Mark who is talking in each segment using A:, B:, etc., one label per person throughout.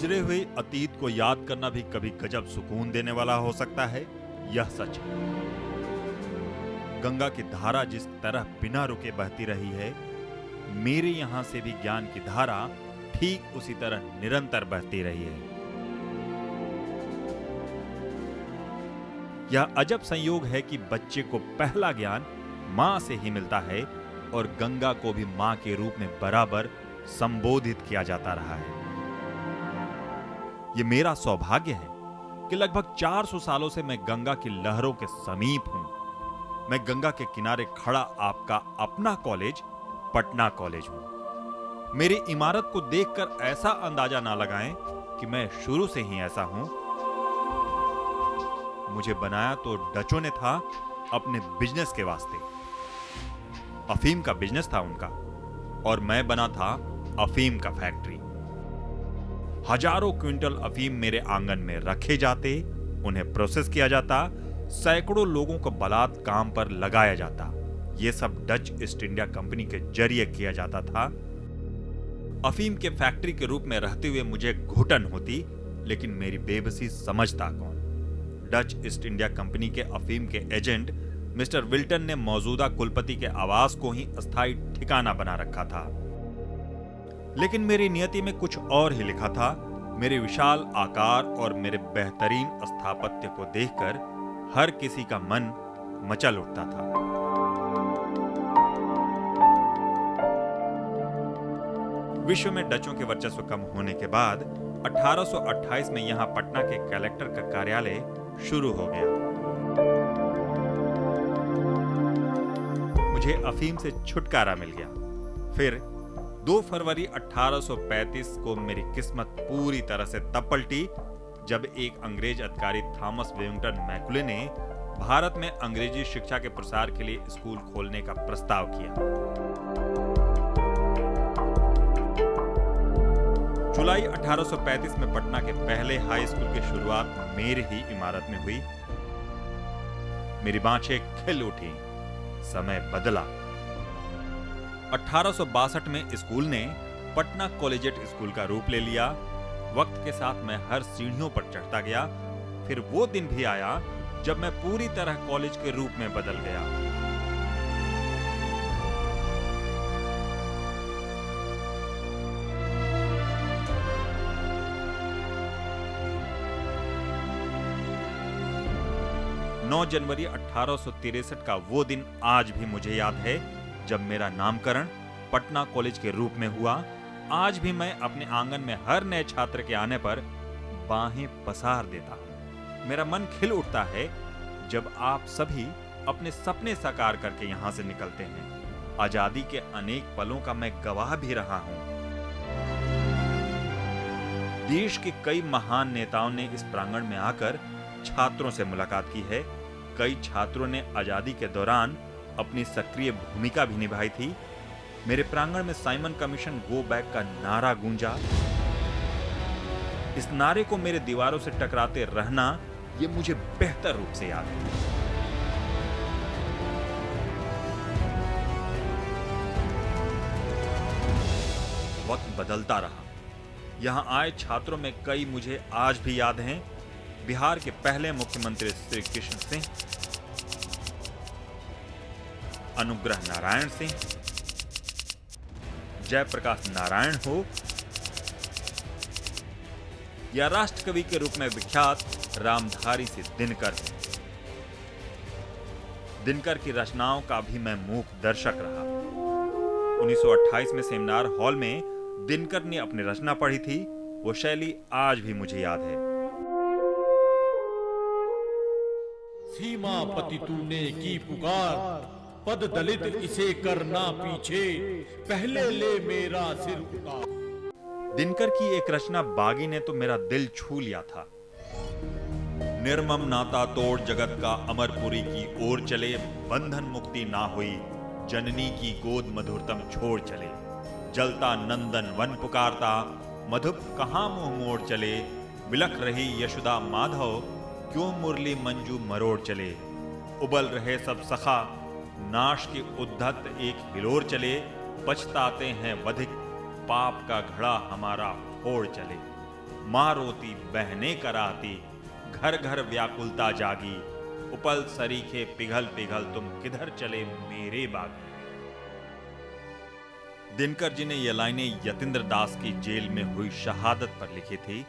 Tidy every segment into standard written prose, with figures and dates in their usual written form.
A: गुजरे हुए अतीत को याद करना भी कभी गजब सुकून देने वाला हो सकता है, यह सच है। गंगा की धारा जिस तरह बिना रुके बहती रही है, मेरे यहां से भी ज्ञान की धारा ठीक उसी तरह निरंतर बहती रही है। यह अजब संयोग है कि बच्चे को पहला ज्ञान मां से ही मिलता है और गंगा को भी मां के रूप में बराबर संबोधित किया जाता रहा है। यह मेरा सौभाग्य है कि लगभग 400 सालों से मैं गंगा की लहरों के समीप हूं। मैं गंगा के किनारे खड़ा आपका अपना कॉलेज पटना कॉलेज हूं। मेरी इमारत को देखकर ऐसा अंदाजा ना लगाएं कि मैं शुरू से ही ऐसा हूं। मुझे बनाया तो डचों ने था अपने बिजनेस के वास्ते। अफीम का बिजनेस था उनका और मैं बना था अफीम का फैक्ट्री। हजारों क्विंटल अफीम मेरे आंगन में रखे जाते, उन्हें प्रोसेस किया जाता, सैकड़ों लोगों को बलात् काम पर लगाया जाता। यह सब डच ईस्ट इंडिया कंपनी के जरिए किया जाता था। अफीम के फैक्ट्री के रूप में रहते हुए मुझे घुटन होती, लेकिन मेरी बेबसी समझता कौन। डच ईस्ट इंडिया कंपनी के अफीम के एजेंट मिस्टर विल्टन ने मौजूदा कुलपति के आवास को ही अस्थायी ठिकाना बना रखा था। लेकिन मेरी नियति में कुछ और ही लिखा था। मेरे विशाल आकार और मेरे बेहतरीन स्थापत्य को देखकर हर किसी का मन मचल उठता था। विश्व में डचों के वर्चस्व कम होने के बाद 1828 में यहां पटना के कलेक्टर का कार्यालय शुरू हो गया। मुझे अफीम से छुटकारा मिल गया। फिर 2 फरवरी 1835 को मेरी किस्मत पूरी तरह से तब पलटी जब एक अंग्रेज अधिकारी थॉमस वेलिंगटन मैकुले ने भारत में अंग्रेजी शिक्षा के प्रसार के लिए स्कूल खोलने का प्रस्ताव किया। जुलाई 1835 में पटना के पहले हाई स्कूल की शुरुआत मेरी ही इमारत में हुई। मेरी बाँछें खिल उठी, समय बदला। 1862 में स्कूल ने पटना कॉलेजिएट स्कूल का रूप ले लिया। वक्त के साथ मैं हर सीढ़ियों पर चढ़ता गया। फिर वो दिन भी आया जब मैं पूरी तरह कॉलेज के रूप में बदल गया। जनवरी 1863 का वो दिन आज भी मुझे याद है जब मेरा नामकरण पटना कॉलेज के रूप में हुआ। आज भी मैं अपने आंगन में हर नए छात्र के आने पर बाहें पसार देता हूं। मेरा मन खिल उठता है जब आप सभी अपने सपने साकार करके यहां से निकलते हैं। आजादी के अनेक पलों का मैं गवाह भी रहा हूं। देश के कई महान नेताओं ने इस प्रांगण में आकर छात्रों से मुलाकात की है। कई छात्रों ने आजादी के दौरान अपनी सक्रिय भूमिका भी निभाई थी। मेरे प्रांगण में साइमन कमीशन गो बैक का नारा गूंजा। इस नारे को मेरे दीवारों से टकराते रहना यह मुझे बेहतर रूप से याद है। वक्त बदलता रहा। यहां आए छात्रों में कई मुझे आज भी याद हैं। बिहार के पहले मुख्यमंत्री श्री कृष्ण सिंह, अनुग्रह नारायण सिंह, जयप्रकाश नारायण हो या राष्ट्र कवि के रूप में विख्यात रामधारी सिंह दिनकर। दिनकर की रचनाओं का भी मैं मूक दर्शक रहा। 1928 में सेमिनार हॉल में दिनकर ने अपनी रचना पढ़ी थी। वो शैली आज भी मुझे याद है।
B: सीमापति तूने की पुकार, पद दलित इसे करना पीछे, पहले ले मेरा सिर उतार।
A: दिनकर की एक रचना बागी ने तो मेरा दिल छू लिया था। निर्मम नाता तोड़ जगत का अमरपुरी की ओर चले, बंधन मुक्ति ना हुई जननी की गोद मधुरतम छोड़ चले। जलता नंदन वन पुकारता, मधुप कहां मुंह मोड़ चले। बिलख रही यशोदा माधव, क्यों मुरली मंजू मरोड़ चले। उबल रहे सब सखा, नाश की उद्धत एक हिलोर चले। पछताते हैं वधिक, पाप का घड़ा हमारा फोड़ चले। माँ रोती बहनें कराती, घर घर व्याकुलता जागी, उपल सरीखे पिघल पिघल तुम किधर चले मेरे बागी। दिनकर जी ने ये लाइनें यतीन्द्र दास की जेल में हुई शहादत पर लिखी थी।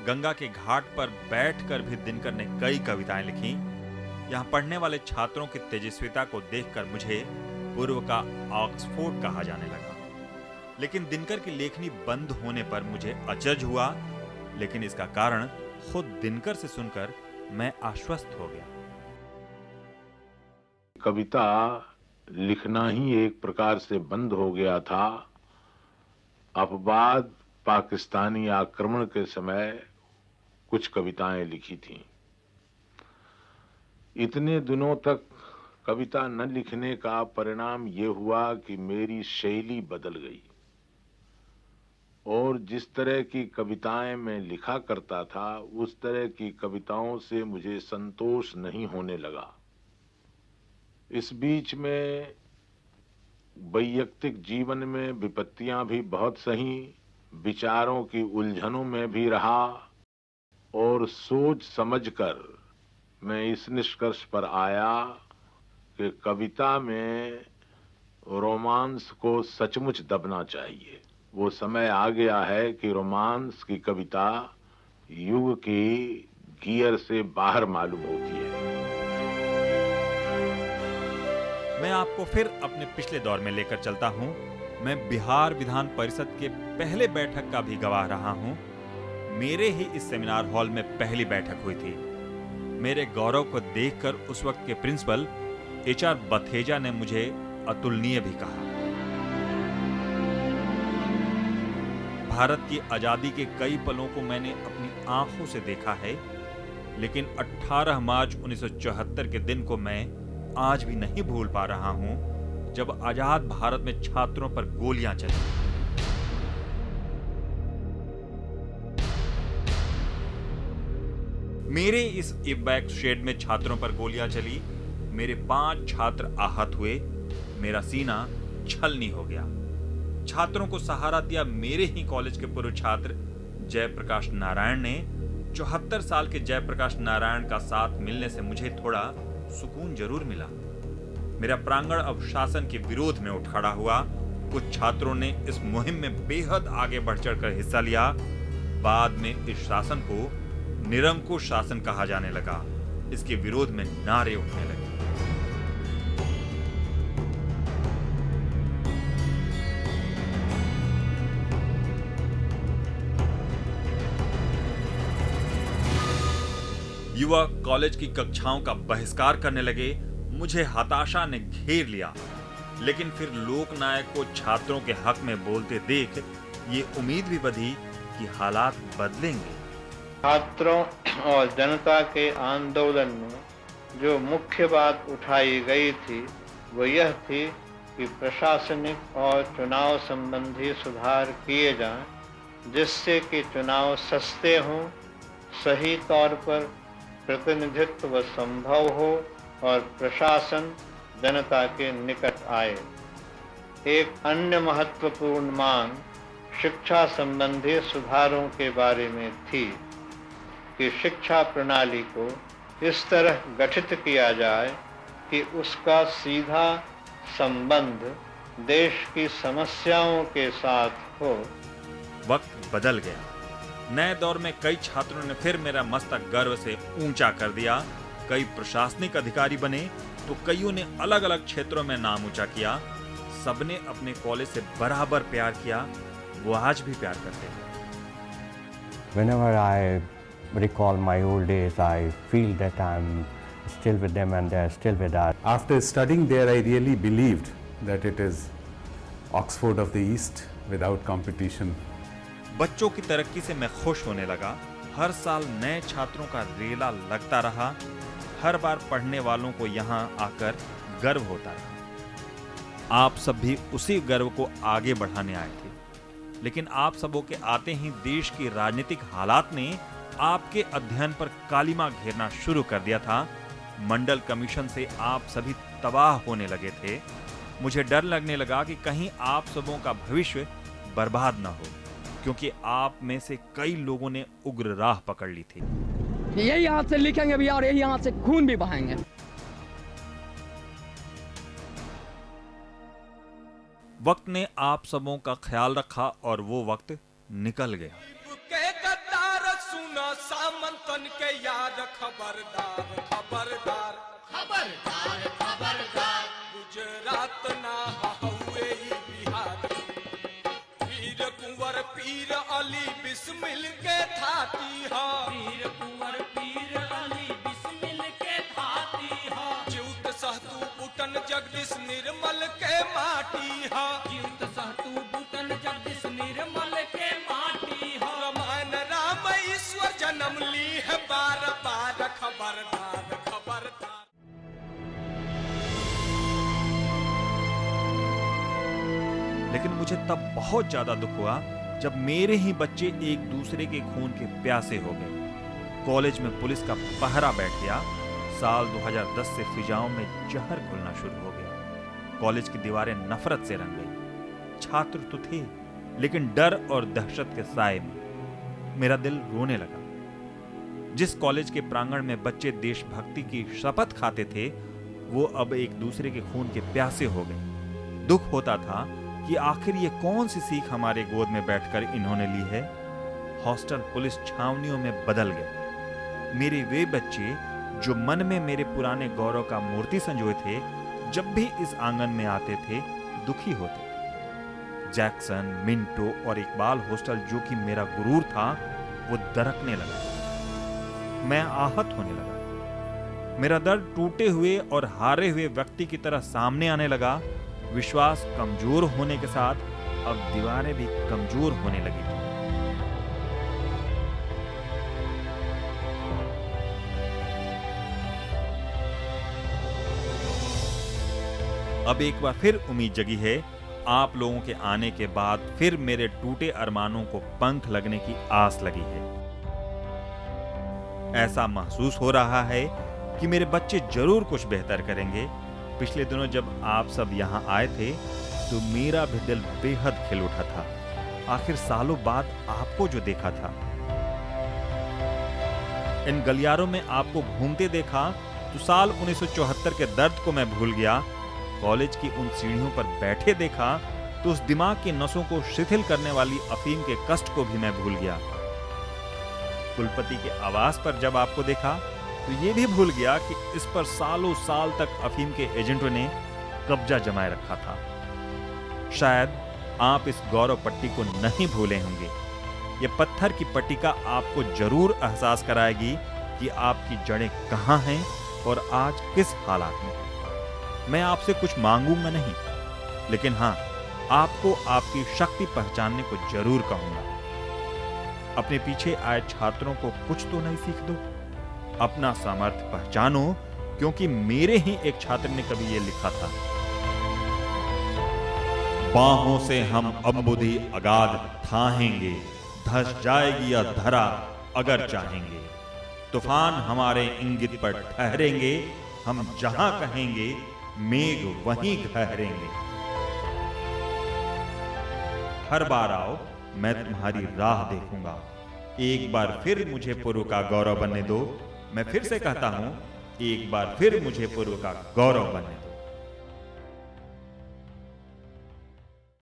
A: गंगा के घाट पर बैठकर भी दिनकर ने कई कविताएं लिखी। यहां पढ़ने वाले छात्रों की तेजस्विता को देखकर मुझे पूर्व का ऑक्सफोर्ड कहा जाने लगा। लेकिन दिनकर की लेखनी बंद होने पर मुझे अचरज हुआ, लेकिन इसका कारण खुद दिनकर से सुनकर मैं आश्वस्त हो गया।
C: कविता लिखना ही एक प्रकार से बंद हो गया था। अफवाद पाकिस्तानी आक्रमण के समय कुछ कविताएं लिखी थीं। इतने दिनों तक कविता न लिखने का परिणाम ये हुआ कि मेरी शैली बदल गई और जिस तरह की कविताएं मैं लिखा करता था उस तरह की कविताओं से मुझे संतोष नहीं होने लगा। इस बीच में वैयक्तिक जीवन में विपत्तियां भी बहुत सही, विचारों की उलझनों में भी रहा और सोच समझकर मैं इस निष्कर्ष पर आया कि कविता में रोमांस को सचमुच दबना चाहिए। वो समय आ गया है कि रोमांस की कविता युग की गियर से बाहर मालूम होती है।
A: मैं आपको फिर अपने पिछले दौर में लेकर चलता हूं। मैं बिहार विधान परिषद के पहले बैठक का भी गवाह रहा हूं। मेरे ही इस सेमिनार हॉल में पहली बैठक हुई थी। मेरे गौरव को देखकर उस वक्त के प्रिंसिपल HR बथेजा ने मुझे अतुलनीय भी कहा। भारत की आजादी के कई पलों को मैंने अपनी आंखों से देखा है, लेकिन 18 मार्च 1974 के दिन को मैं आज भी नहीं भूल पा रहा हूं, जब आजाद भारत में छात्रों पर गोलियां चली। मेरे इस इवैक शेड में छात्रों पर गोलियां चली। मेरे 5 छात्र आहत हुए। मेरा सीना छलनी हो गया। छात्रों को सहारा दिया मेरे ही कॉलेज के पूर्व छात्र जयप्रकाश नारायण ने। 74 साल के जयप्रकाश नारायण का साथ मिलने से मुझे थोड़ा सुकून जरूर मिला। मेरा प्रांगण अब शासन के विरोध में उठ खड़ा हुआ। कुछ छात्रों ने इस मुहिम में बेहद आगे बढ़ चढ़कर हिस्सा लिया। बाद में इस शासन को निरंकुश शासन कहा जाने लगा। इसके विरोध में नारे उठने लगे। युवा कॉलेज की कक्षाओं का बहिष्कार करने लगे। मुझे हताशा ने घेर लिया, लेकिन फिर लोकनायक को छात्रों के हक में बोलते देख ये उम्मीद भी बधी कि हालात बदलेंगे।
D: छात्रों और जनता के आंदोलन में जो मुख्य बात उठाई गई थी वो यह थी कि प्रशासनिक और चुनाव संबंधी सुधार किए जाएं, जिससे कि चुनाव सस्ते हों, सही तौर पर प्रतिनिधित्व संभव हो और प्रशासन जनता के निकट आए। एक अन्य महत्वपूर्ण मांग शिक्षा संबंधी सुधारों के बारे में थी कि शिक्षा प्रणाली को इस तरह गठित किया जाए कि उसका सीधा संबंध देश की समस्याओं के साथ हो।
A: वक्त बदल गया। नए दौर में कई छात्रों ने फिर मेरा मस्तक गर्व से ऊंचा कर दिया। कई प्रशासनिक अधिकारी बने तो कईयों ने अलग अलग क्षेत्रों में नाम ऊंचा किया। सबने अपने कॉलेज से बराबर प्यार किया। वो आज भी प्यार करते हैं।
E: Whenever I recall my old days, I feel that I'm still with them and they're still with us.
F: After studying there, I really believed that it is Oxford of the East without competition.
A: बच्चों की तरक्की से मैं खुश होने लगा। हर साल नए छात्रों का रेला लगता रहा। हर बार पढ़ने वालों को यहाँ आकर गर्व होता रहा। आप सब भी उसी गर्व को आगे बढ़ाने आए थे, लेकिन आप सबों के आते ही देश की राजनीतिक हालात ने आपके अध्ययन पर कालिमा घेरना शुरू कर दिया था। मंडल कमीशन से आप सभी तबाह होने लगे थे। मुझे डर लगने लगा कि कहीं आप सबों का भविष्य बर्बाद न हो। क्योंकि आप में से कई लोगों ने उग्र राह पकड़ ली थी।
G: यही हाथ से लिखेंगे भी और यही हाथ से खून भी बहाएंगे।
A: वक्त ने आप सबों का ख्याल रखा और वो वक्त निकल गया।
H: के गद्दार सुना सामंतन के याद खबरदार खबरदार खबरदार खबरदार गुजरात ना हुए ही बिहार वीर कुंवर पीर अली बिस्मिल के थाती हा वीर कुंवर पीर अली बिस्मिल के थाती हा ज्यूत सहतू बुटन जगदीश निर्मल के माटी हा ज्यूत सहतू बुटन जगदीश निर्मल के माटी हा रामायण राम ईश्वर जन्म ली है बार बार खबरदार खबरदार।
A: लेकिन मुझे तब बहुत ज्यादा दुख हुआ जब मेरे ही बच्चे एक दूसरे के खून के प्यासे हो गए। कॉलेज में पुलिस का पहरा बैठ गया। साल 2010 से फिजाओं में जहर घुलना शुरू हो गया। कॉलेज की दीवारें नफरत से रंग गई। छात्र तो थे, लेकिन डर और दहशत के साए में मेरा दिल रोने लगा। जिस कॉलेज के प्रांगण में बच्चे देशभक्ति की शपथ खाते थे, वो अब एक दूसरे के खून के प्यासे हो गए। दुख होता था कि आखिर ये कौन सी सीख हमारे गोद में बैठकर इन्होंने ली है। हॉस्टल पुलिस छावनियों में बदल गए। मेरे वे बच्चे जो मन में मेरे पुराने गौरव का मूर्ति संजोए थे, जब भी इस आंगन में आते थे दुखी होते थे। जैक्सन, मिंटो और इकबाल हॉस्टल जो कि मेरा गुरूर था, वो दरकने लगा। मैं आहत होने लगा। मेरा दर्द टूटे हुए और हारे हुए व्यक्ति की तरह सामने आने लगा। विश्वास कमजोर होने के साथ अब दीवारें भी कमजोर होने लगी थी। अब एक बार फिर उम्मीद जगी है। आप लोगों के आने के बाद फिर मेरे टूटे अरमानों को पंख लगने की आस लगी है। ऐसा महसूस हो रहा है कि मेरे बच्चे जरूर कुछ बेहतर करेंगे। पिछले दिनों जब आप सब यहाँ आए थे तो मेरा भी दिल बेहद खिल उठा था। आखिर सालों बाद आपको जो देखा था, इन गलियारों में आपको घूमते देखा तो साल 1974 के दर्द को मैं भूल गया। कॉलेज की उन सीढ़ियों पर बैठे देखा तो उस दिमाग की नसों को शिथिल करने वाली अफीम के कष्ट को भी मैं भूल गया। कुलपति के आवास पर जब आपको देखा तो ये भी भूल गया कि इस पर सालों साल तक अफीम के एजेंटों ने कब्जा जमाए रखा था। शायद आप इस गौरव पट्टी को नहीं भूले होंगे। ये पत्थर की पट्टिका आपको जरूर एहसास कराएगी कि आपकी जड़ें कहां हैं और आज किस हालात में। मैं आपसे कुछ मांगूंगा नहीं, लेकिन हां, आपको आपकी शक्ति पहचानने को जरूर कहूंगा। अपने पीछे आए छात्रों को कुछ तो नहीं सीख दो। अपना सामर्थ्य पहचानो, क्योंकि मेरे ही एक छात्र ने कभी यह लिखा था, बाहों से हम अम्बुदी अगाध थाहेंगे, धस जाएगी यह धरा अगर चाहेंगे। तूफान हमारे इंगित पर ठहरेंगे, हम जहां कहेंगे मेघ वहीं ठहरेंगे। हर बार आओ, मैं तुम्हारी राह देखूंगा। एक बार फिर मुझे पूर्व का गौरव बनने दो। मैं फिर से कहता हूं, एक बार फिर मुझे पूर्व का गौरव बनने दो।